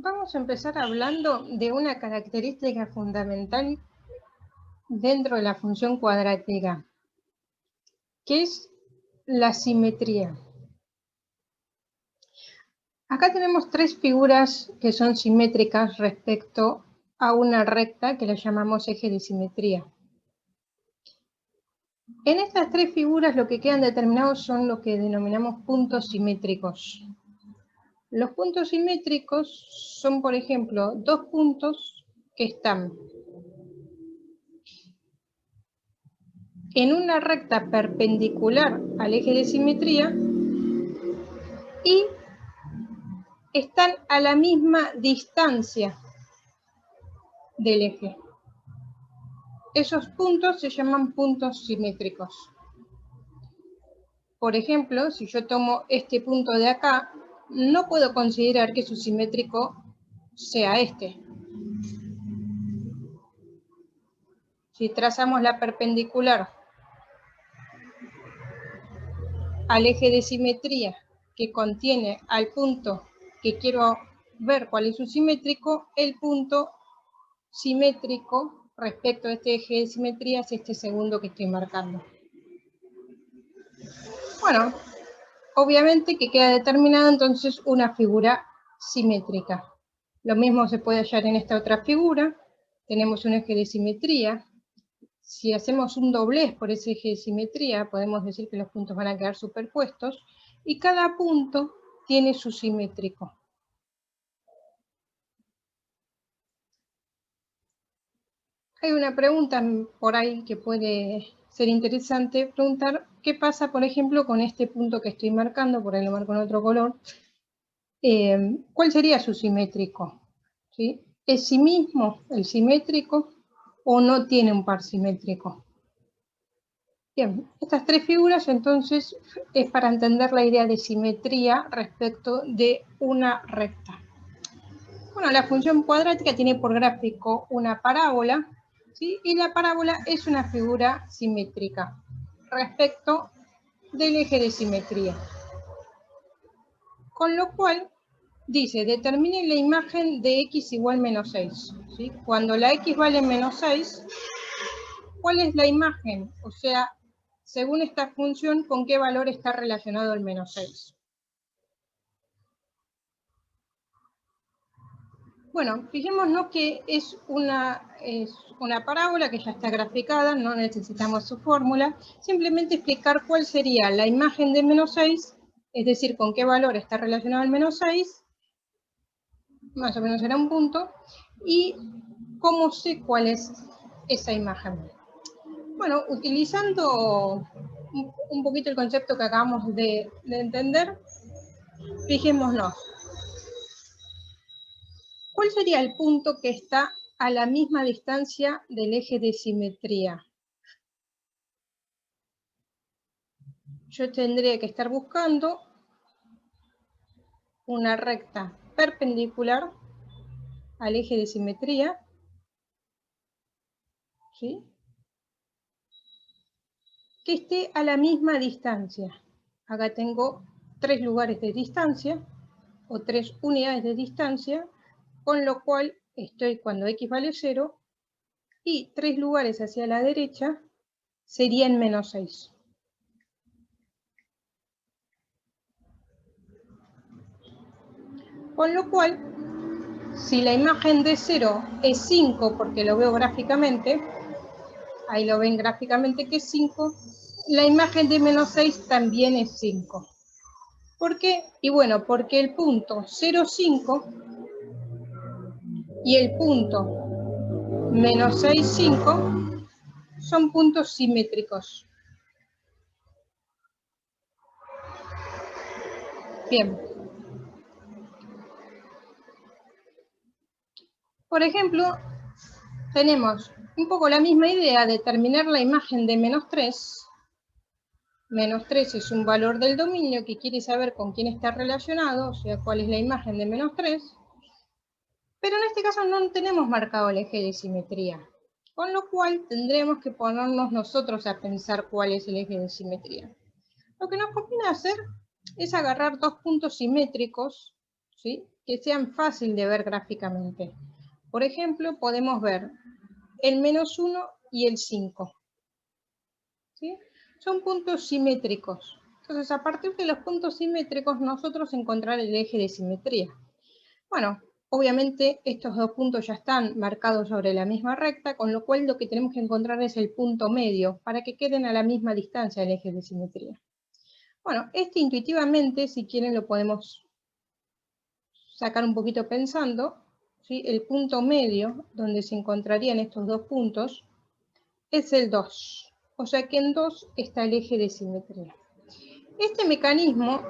Vamos a empezar hablando de una característica fundamental dentro de la función cuadrática, que es la simetría. Acá tenemos tres figuras que son simétricas respecto a una recta que la llamamos eje de simetría. En estas tres figuras lo que quedan determinados son lo que denominamos puntos simétricos. Los puntos simétricos son, por ejemplo, dos puntos que están en una recta perpendicular al eje de simetría y están a la misma distancia del eje. Esos puntos se llaman puntos simétricos. Por ejemplo, si yo tomo este punto de acá, no puedo considerar que su simétrico sea este. Si trazamos la perpendicular al eje de simetría que contiene al punto que quiero ver cuál es su simétrico, el punto simétrico respecto a este eje de simetría es este segundo que estoy marcando. Bueno, obviamente que queda determinada entonces una figura simétrica. Lo mismo se puede hallar en esta otra figura. Tenemos un eje de simetría. Si hacemos un doblez por ese eje de simetría, podemos decir que los puntos van a quedar superpuestos y cada punto tiene su simétrico. Hay una pregunta por ahí que puede ser interesante, preguntar qué pasa, por ejemplo, con este punto que estoy marcando, por ahí lo marco en otro color, ¿cuál sería su simétrico? ¿Sí? ¿Es sí mismo el simétrico o no tiene un par simétrico? Bien, estas tres figuras entonces es para entender la idea de simetría respecto de una recta. Bueno, la función cuadrática tiene por gráfico una parábola, ¿sí? Y la parábola es una figura simétrica respecto del eje de simetría. Con lo cual, dice, determine la imagen de x igual menos 6. ¿Sí? Cuando la x vale menos 6, ¿cuál es la imagen? O sea, según esta función, ¿con qué valor está relacionado el menos 6? Bueno, fijémonos que es una parábola que ya está graficada, no necesitamos su fórmula, simplemente explicar cuál sería la imagen de menos 6, es decir, con qué valor está relacionado el menos 6, más o menos será un punto, y cómo sé cuál es esa imagen. Bueno, utilizando un poquito el concepto que acabamos de entender, fijémonos. ¿Cuál sería el punto que está a la misma distancia del eje de simetría? Yo tendría que estar buscando una recta perpendicular al eje de simetría, ¿sí? Que esté a la misma distancia. Acá tengo 3 lugares de distancia, o 3 unidades de distancia, con lo cual estoy cuando x vale 0, y 3 lugares hacia la derecha serían menos 6. Con lo cual, si la imagen de 0 es 5, porque lo veo gráficamente, ahí lo ven gráficamente que es 5, la imagen de menos 6 también es 5. ¿Por qué? Y bueno, porque el punto 0, 5 y el punto menos 6, 5 son puntos simétricos. Bien. Por ejemplo, tenemos un poco la misma idea de determinar la imagen de menos 3. Menos 3 es un valor del dominio que quiere saber con quién está relacionado, o sea, cuál es la imagen de menos 3. Pero en este caso no tenemos marcado el eje de simetría, con lo cual tendremos que ponernos nosotros a pensar cuál es el eje de simetría. Lo que nos conviene hacer es agarrar dos puntos simétricos, ¿sí? Que sean fáciles de ver gráficamente. Por ejemplo, podemos ver el -1 y el 5. ¿Sí? Son puntos simétricos. Entonces, a partir de los puntos simétricos, nosotros encontrar el eje de simetría. Bueno, obviamente estos dos puntos ya están marcados sobre la misma recta, con lo cual lo que tenemos que encontrar es el punto medio, para que queden a la misma distancia del eje de simetría. Bueno, intuitivamente, si quieren, lo podemos sacar un poquito pensando, ¿sí? El punto medio, donde se encontrarían estos dos puntos, es el 2. O sea que en 2 está el eje de simetría. Este mecanismo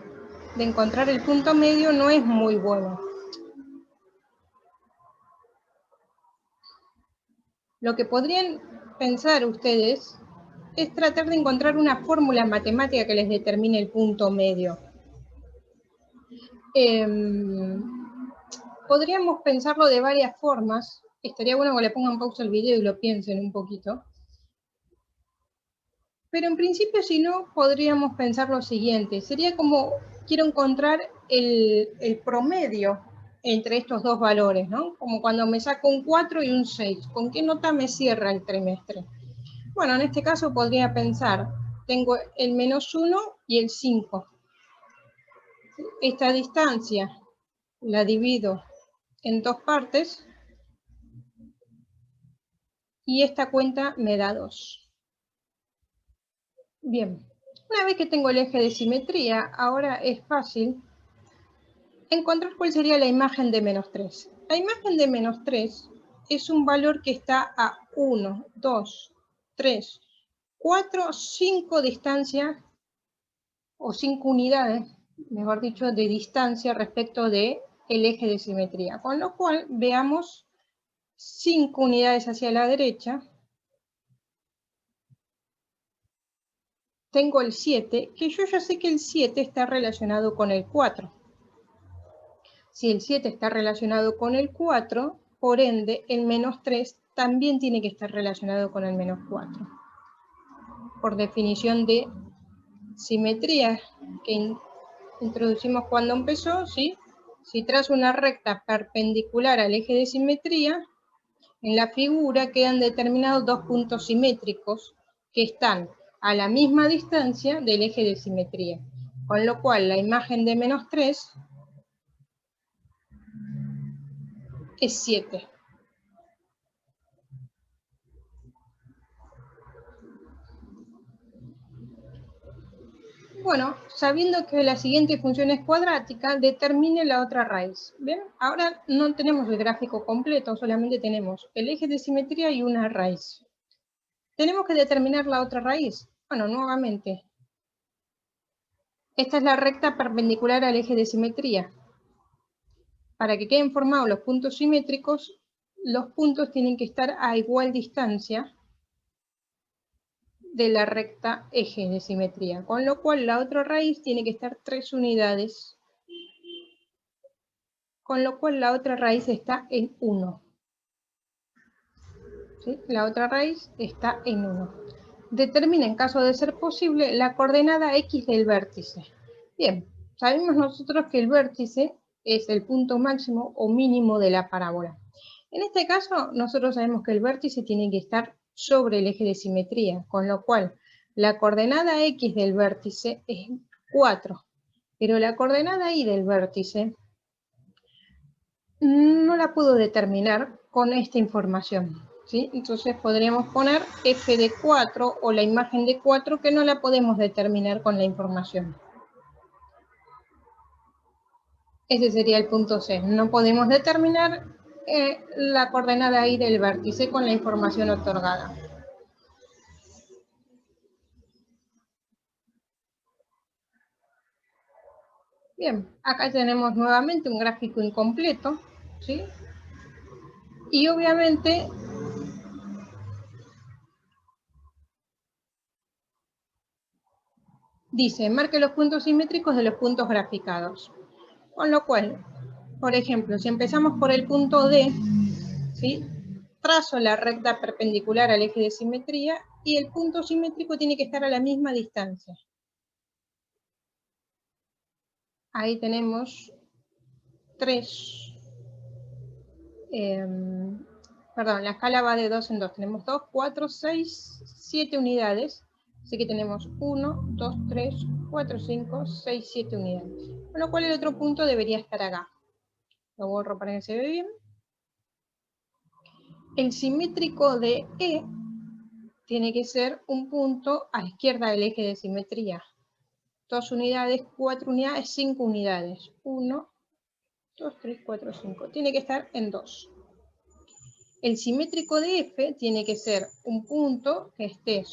de encontrar el punto medio no es muy bueno. Lo que podrían pensar ustedes es tratar de encontrar una fórmula matemática que les determine el punto medio. Podríamos pensarlo de varias formas. Estaría bueno que le pongan pausa al video y lo piensen un poquito. Pero en principio, si no, podríamos pensar lo siguiente. Sería como, quiero encontrar el promedio entre estos dos valores, ¿no? Como cuando me saco un 4 y un 6. ¿Con qué nota me cierra el trimestre? Bueno, en este caso podría pensar, tengo el -1 y el 5. Esta distancia la divido en dos partes y esta cuenta me da 2. Bien, una vez que tengo el eje de simetría, ahora es fácil encontrar cuál sería la imagen de -3. La imagen de -3 es un valor que está a 1, 2, 3, 4, 5 distancias o 5 unidades, mejor dicho, de distancia respecto del eje de simetría. Con lo cual, veamos 5 unidades hacia la derecha. Tengo el 7, que yo ya sé que el 7 está relacionado con el 4. Si el 7 está relacionado con el 4, por ende, el -3 también tiene que estar relacionado con el -4. Por definición de simetría que introducimos cuando empezó, ¿sí? Si trazo una recta perpendicular al eje de simetría, en la figura quedan determinados dos puntos simétricos que están a la misma distancia del eje de simetría. Con lo cual, la imagen de -3 es 7. Bueno, sabiendo que la siguiente función es cuadrática, determine la otra raíz. ¿Bien? Ahora no tenemos el gráfico completo, solamente tenemos el eje de simetría y una raíz. Tenemos que determinar la otra raíz. Bueno, nuevamente, esta es la recta perpendicular al eje de simetría. Para que queden formados los puntos simétricos, los puntos tienen que estar a igual distancia de la recta eje de simetría, con lo cual la otra raíz tiene que estar 3 unidades, con lo cual la otra raíz está en 1. ¿Sí? La otra raíz está en 1. Determina, en caso de ser posible, la coordenada X del vértice. Bien, sabemos nosotros que el vértice es el punto máximo o mínimo de la parábola. En este caso, nosotros sabemos que el vértice tiene que estar sobre el eje de simetría, con lo cual la coordenada X del vértice es 4, pero la coordenada Y del vértice no la puedo determinar con esta información, ¿sí? Entonces podríamos poner f de 4 o la imagen de 4 que no la podemos determinar con la información. Ese sería el punto C. No podemos determinar la coordenada Y del vértice con la información otorgada. Bien, acá tenemos nuevamente un gráfico incompleto, ¿sí? Y obviamente dice, marque los puntos simétricos de los puntos graficados. Con lo cual, por ejemplo, si empezamos por el punto D, ¿sí? Trazo la recta perpendicular al eje de simetría y el punto simétrico tiene que estar a la misma distancia. Ahí tenemos 3, perdón, la escala va de 2 en 2. Tenemos 2, 4, 6, 7 unidades. Así que tenemos 1, 2, 3, 4, 5, 6, 7 unidades. Con lo cual el otro punto debería estar acá. Lo borro para que se vea bien. El simétrico de E tiene que ser un punto a la izquierda del eje de simetría. 2 unidades, 4 unidades, 5 unidades. 1, 2, 3, 4, 5. Tiene que estar en 2. El simétrico de F tiene que ser un punto que esté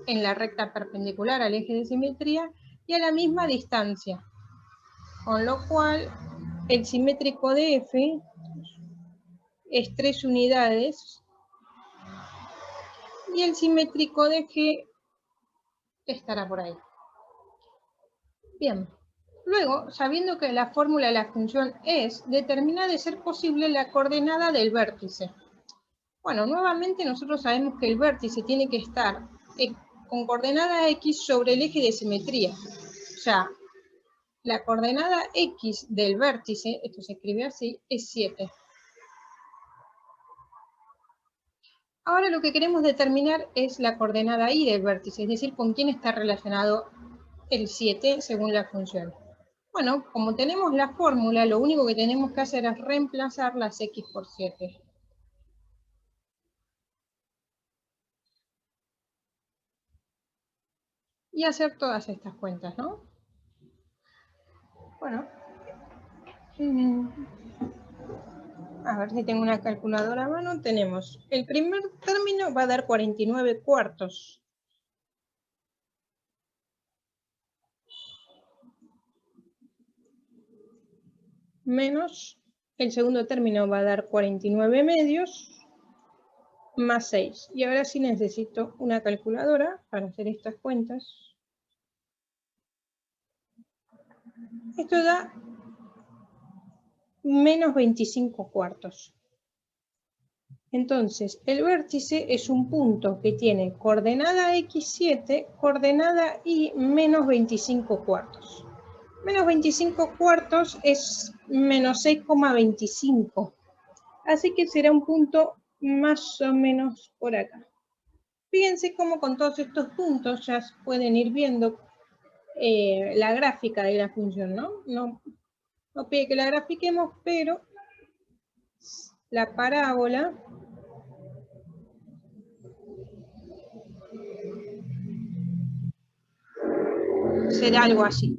en la recta perpendicular al eje de simetría y a la misma distancia. Con lo cual, el simétrico de F es 3 unidades y el simétrico de G estará por ahí. Bien. Luego, sabiendo que la fórmula de la función es, determina de ser posible la coordenada del vértice. Bueno, nuevamente nosotros sabemos que el vértice tiene que estar con coordenada X sobre el eje de simetría. O sea, la coordenada X del vértice, esto se escribe así, es 7. Ahora lo que queremos determinar es la coordenada Y del vértice, es decir, con quién está relacionado el 7 según la función. Bueno, como tenemos la fórmula, lo único que tenemos que hacer es reemplazar las X por 7. Y hacer todas estas cuentas, ¿no? Bueno. A ver si tengo una calculadora a mano. Tenemos el primer término va a dar 49 cuartos. Menos el segundo término va a dar 49 medios. Más 6. Y ahora sí necesito una calculadora para hacer estas cuentas. Esto da menos 25 cuartos. Entonces, el vértice es un punto que tiene coordenada X7, coordenada Y menos 25 cuartos. Menos 25 cuartos es menos 6,25. Así que será un punto más o menos por acá. Fíjense cómo con todos estos puntos ya pueden ir viendo la gráfica de la función, ¿no? No pide que la grafiquemos, pero la parábola será algo así.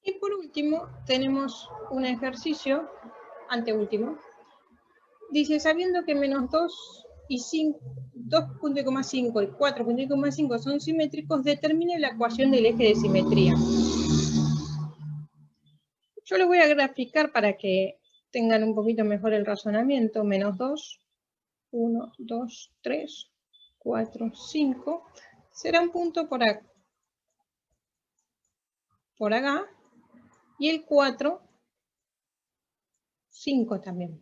Y por último, tenemos un ejercicio, anteúltimo. Dice, sabiendo que menos 2 y 5, 2,5 y 4,5 son simétricos, determine la ecuación del eje de simetría. Yo lo voy a graficar para que tengan un poquito mejor el razonamiento. Menos 2, 1, 2, 3, 4, 5. Será un punto por acá. Por acá. Y el 4, 5 también.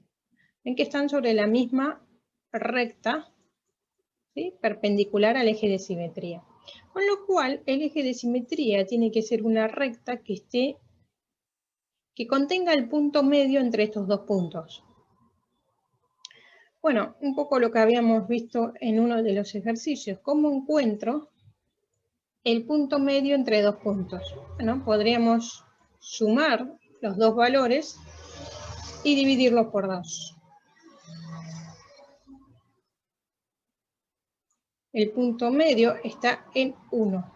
Ven que están sobre la misma recta, ¿sí? Perpendicular al eje de simetría. Con lo cual, el eje de simetría tiene que ser una recta que contenga el punto medio entre estos dos puntos. Bueno, un poco lo que habíamos visto en uno de los ejercicios. ¿Cómo encuentro el punto medio entre dos puntos? Bueno, podríamos sumar los dos valores y dividirlos por 2. El punto medio está en 1.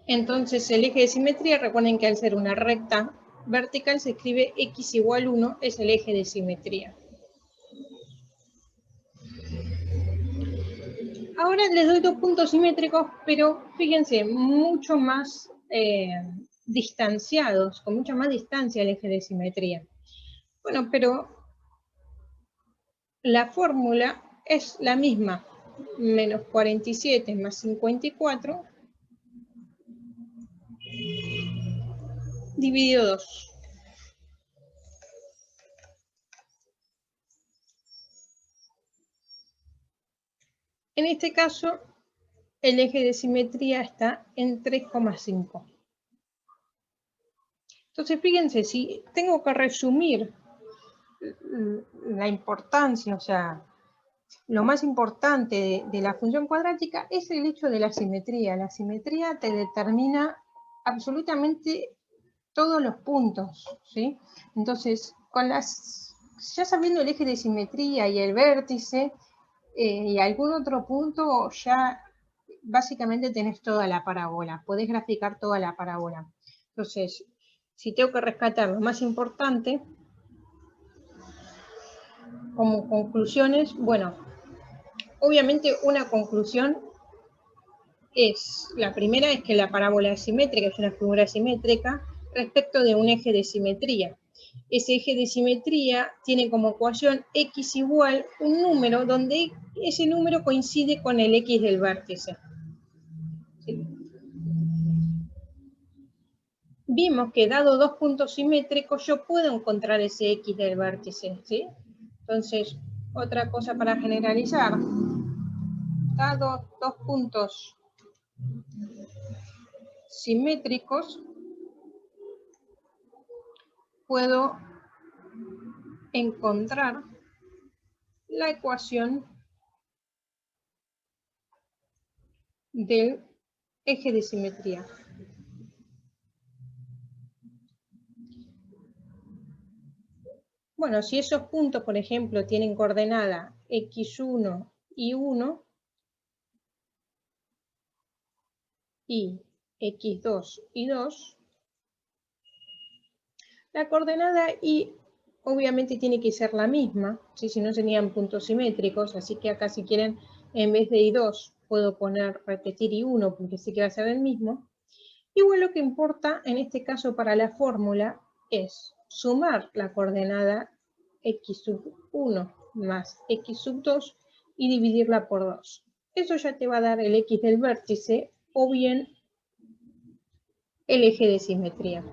Entonces el eje de simetría, recuerden que al ser una recta vertical se escribe x igual 1, es el eje de simetría. Ahora les doy dos puntos simétricos, pero fíjense, mucho más distanciados, con mucha más distancia al eje de simetría. Bueno, pero la fórmula es la misma, menos 47 más 54, dividido 2. En este caso, el eje de simetría está en 3,5. Entonces, fíjense, si tengo que resumir la importancia, o sea, lo más importante de la función cuadrática es el hecho de la simetría. La simetría te determina absolutamente todos los puntos, ¿sí? Entonces, ya sabiendo el eje de simetría y el vértice y algún otro punto, ya básicamente tenés toda la parábola, podés graficar toda la parábola. Entonces, si tengo que rescatar lo más importante, como conclusiones, bueno, obviamente una conclusión la primera es que la parábola es simétrica, es una figura simétrica respecto de un eje de simetría. Ese eje de simetría tiene como ecuación x igual un número donde ese número coincide con el x del vértice. ¿Sí? Vimos que dado dos puntos simétricos yo puedo encontrar ese x del vértice, ¿sí? Entonces, otra cosa para generalizar, dado dos puntos simétricos, puedo encontrar la ecuación del eje de simetría. Bueno, si esos puntos, por ejemplo, tienen coordenada x1 y 1 y x2 y 2, la coordenada y obviamente tiene que ser la misma, ¿sí? Si no serían puntos simétricos, así que acá si quieren, en vez de y2, puedo repetir y1 porque sé que va a ser el mismo. Igual lo que importa en este caso para la fórmula es sumar la coordenada x sub 1 más x sub 2 y dividirla por 2. Eso ya te va a dar el x del vértice o bien el eje de simetría.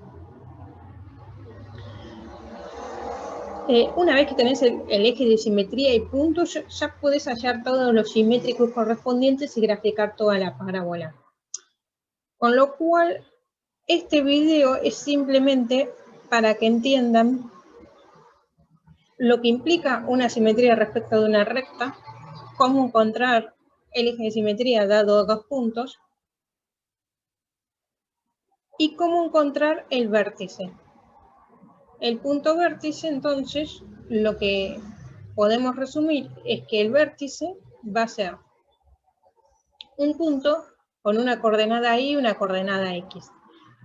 Una vez que tenés el eje de simetría y puntos, ya podés hallar todos los simétricos correspondientes y graficar toda la parábola. Con lo cual, este video es simplemente para que entiendan lo que implica una simetría respecto de una recta, cómo encontrar el eje de simetría dado dos puntos y cómo encontrar el vértice. El punto vértice, entonces, lo que podemos resumir es que el vértice va a ser un punto con una coordenada y una coordenada x.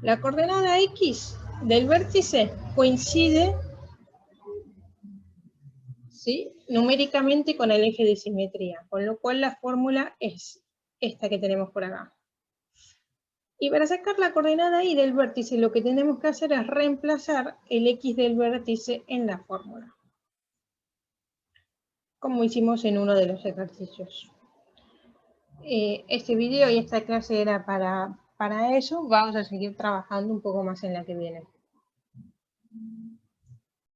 La coordenada x del vértice coincide, ¿sí?, numéricamente con el eje de simetría, con lo cual la fórmula es esta que tenemos por acá. Y para sacar la coordenada y del vértice, lo que tenemos que hacer es reemplazar el x del vértice en la fórmula, como hicimos en uno de los ejercicios. Este video y esta clase era para eso. Vamos a seguir trabajando un poco más en la que viene.